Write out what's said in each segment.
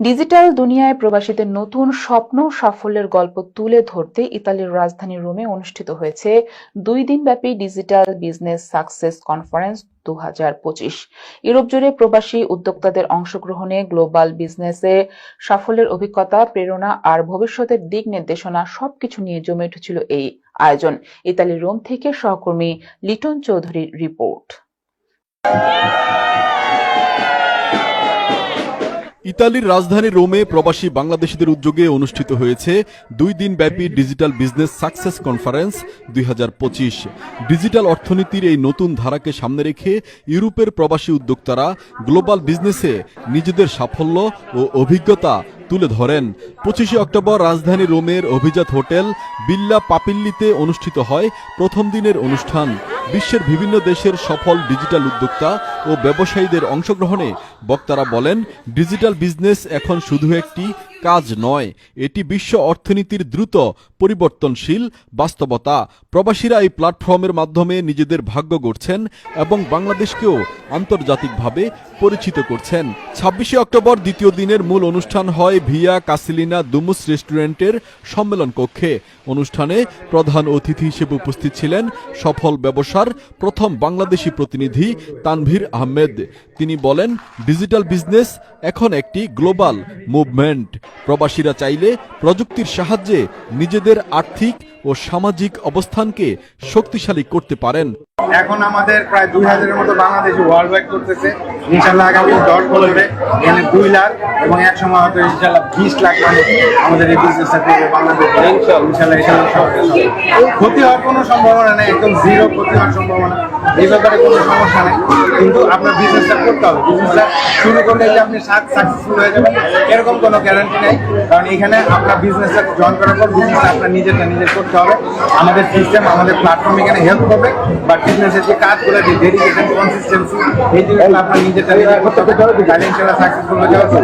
Digital দুনিয়ায় প্রবাসীদের নতুন স্বপ্ন সাফল্যের গল্প তুলে ধরতে ইতালির রাজধানী রোমে অনুষ্ঠিত হয়েছে 2 দিনব্যাপী digital business success conference 2025। Europe জুড়ে প্রবাসী উদ্যোক্তাদের অংশগ্রহণে গ্লোবাল বিজনেসে সাফল্যের অভিজ্ঞতা, প্রেরণা আর ভবিষ্যতের দিক নির্দেশনা সবকিছু নিয়ে জমে উঠেছিল এই আয়োজন। ইতালির রোম থেকে সহকর্মী লিটন চৌধুরীর রিপোর্ট। ইতালির রাজধানী রোমে প্রবাসী বাংলাদেশিদের উদ্যোগে অনুষ্ঠিত হয়েছে 2 দিনব্যাপী digital business success conference 2025। Digital অর্থনীতির এই নতুন ধারাকে সামনে রেখে ইউরোপের প্রবাসী উদ্যোক্তারা গ্লোবাল বিজনেসে নিজেদের সাফল্য ও অভিজ্ঞতা তুলে ধরেন। 25 অক্টোবর রাজধানী রোমের অভিজাত হোটেল বিল্লা পাপিল্লিতে অনুষ্ঠিত হয় প্রথম দিনের অনুষ্ঠান। বিশ্বের বিভিন্ন দেশের সফল ডিজিটাল উদ্যোক্তা ও ব্যবসায়ীদের অংশগ্রহণে বক্তারা বলেন, ডিজিটাল বিজনেস এখন শুধু একটি কাজ নয়, এটি বিশ্ব অর্থনীতির দ্রুত পরিবর্তনশীল বাস্তবতা। প্রবাসীরা এই প্ল্যাটফর্মের মাধ্যমে নিজেদের ভাগ্য গড়ছেন এবং বাংলাদেশকেও আন্তর্জাতিকভাবে পরিচিত করছেন। 26 অক্টোবর দ্বিতীয় দিনের মূল অনুষ্ঠান হয় ভিয়া কাসিলিনা দুমুস রেস্টুরেন্টের সম্মেলন কক্ষে। অনুষ্ঠানে প্রধান অতিথি হিসেবে উপস্থিত ছিলেন সফল ব্যবসার প্রথম বাংলাদেশি প্রতিনিধি তানভীর আহমেদ। তিনি বলেন, ডিজিটাল বিজনেস এখন একটি গ্লোবাল মুভমেন্ট। প্রবাসীরা চাইলে প্রযুক্তির সাহায্যে নিজেদের আর্থিক ও সামাজিক অবস্থানকে শক্তিশালী করতে পারেন। এখন আমাদের প্রায় 2000-এর মতো বাংলাদেশি ওয়ার্ল্ড ওয়াইড করতেছে। ইনশাল্লাহ আগামী 10 বছরে এখানে 2 লাখ এবং এক সময় হয়তো ইনশাল্লাহ 20 লাখ মানুষ আমাদের এই বিজনেসটা করবে বাংলাদেশে। ইনশাল্লাহ ক্ষতি হওয়ার কোনো সম্ভাবনা নেই, একদম জিরো ক্ষতি হওয়ার সম্ভাবনা। এই ব্যাপারে কোনো সমস্যা নেই, কিন্তু আপনার বিজনেসটা করতে হবে। বিজনেসটা শুরু করলে যে আপনি সাকসেসফুল হয়ে যাবেন এরকম কোনো গ্যারান্টি নেই, কারণ এখানে আপনার বিজনেসটা জয়েন করার পর বিজনেসটা আপনার নিজেরটা নিজের করতে হবে। আমাদের সিস্টেম, আমাদের প্ল্যাটফর্ম এখানে হেল্প করবে, বাট বিজনেসের যে কাজগুলো, যে ডেডিকেশন, কনসিস্টেন্সি, এই জিনিসগুলো আপনার নিজেরটা নিজে করতে হবে, তাহলে ইনশাআল্লাহ সাকসেসফুল হয়ে যাবে।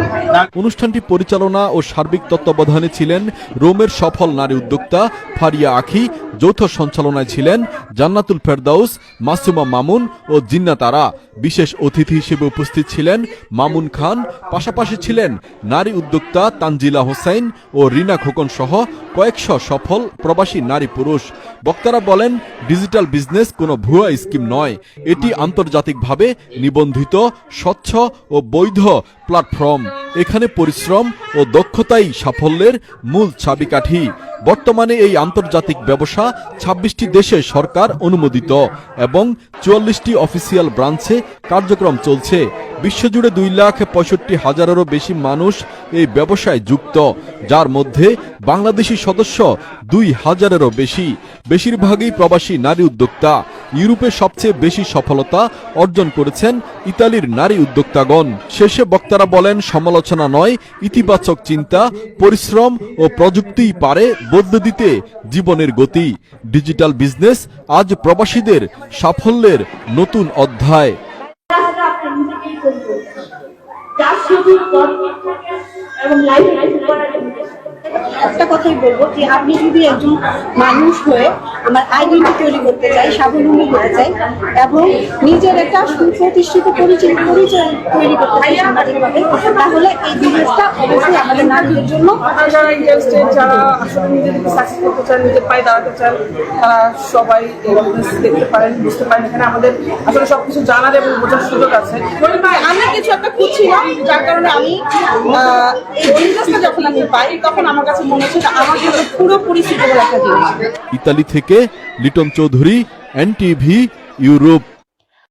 অনুষ্ঠানটি পরিচালনা ও সার্বিক তত্ত্বাবধানে ছিলেন রোমের সফল নারী উদ্যোক্তা ফারিয়া আখি। যৌথ সঞ্চালনায় ছিলেন জান্নাতুল ফেরদাউস, মাসুমা মামুন ও জিন্নাত আরা। বিশেষ অতিথি হিসেবে উপস্থিত ছিলেন মামুন খান। পাশাপাশি ছিলেন নারী উদ্যোক্তা তানজিলা হোসাইন ও রিনা খোকন সহ কয়েকশো সফল প্রবাসী নারী পুরুষ। বক্তারা বলেন, ডিজিটাল বিজনেস কোনো ভুয়া স্কিম নয়, এটি আন্তর্জাতিকভাবে নিবন্ধিত, স্বচ্ছ ও বৈধ প্ল্যাটফর্ম। এখানে পরিশ্রম ও দক্ষতাই সাফল্যের মূল চাবিকাঠি। বর্তমানে এই আন্তর্জাতিক ব্যবসা 26টি দেশে সরকার অনুমোদিত এবং 44টি অফিসিয়াল ব্রাঞ্চে কার্যক্রম চলছে। বিশ্বজুড়ে 2,65,000-এরও বেশি মানুষ এই ব্যবসায় যুক্ত, যার মধ্যে বাংলাদেশি সদস্য 2,000-এরও বেশি। বেশিরভাগই প্রবাসী নারী উদ্যোক্তা। ইউরোপে সবচেয়ে বেশি সফলতা অর্জন করেছেন ইতালির নারী উদ্যোক্তাগণ। শেষে বক্তারা বলেন, সমালোচনা নয়, ইতিবাচক চিন্তা, পরিশ্রম ও প্রযুক্তিই পারে বদলে দিতে জীবনের গতি। ডিজিটাল বিজনেস আজ প্রবাসীদের সাফল্যের নতুন অধ্যায়। একটা কথাই বলবো যে আপনি যদি একজন মানুষ হয়ে আমার আইডেন্টিটি তৈরি করতে চাই, স্বাবলম্বী হতে চাই এবং নিজের একটা সুপ্রতিষ্ঠিত পরিচয় তৈরি করতে চাই সামাজিকভাবে, তাহলে এই বিজনেসটা অবশ্যই আমাদের নারীদের জন্য। যারা ইন্টারেস্টেড, যারা আসলে নিজেদেরকে সাকসেস করতে চান, নিজের পায়ে দাঁড়াতে চান, তারা সবাই এই বিজনেস দেখতে পারেন, বুঝতে পারেন। এখানে আমাদের আসলে সবকিছু জানার এবং বোঝার সুযোগ আছে। আমি কিছু একটা খুঁজছিলাম, যার কারণে আমি এই বিজনেসটা যখন আমি পাই তখন আমার কাছে মনে হচ্ছে আমার জন্য পুরোপুরি সুইটেবল একটা জিনিস। ইতালি থেকে লিটন চৌধুরী, NTV, ইউরোপ।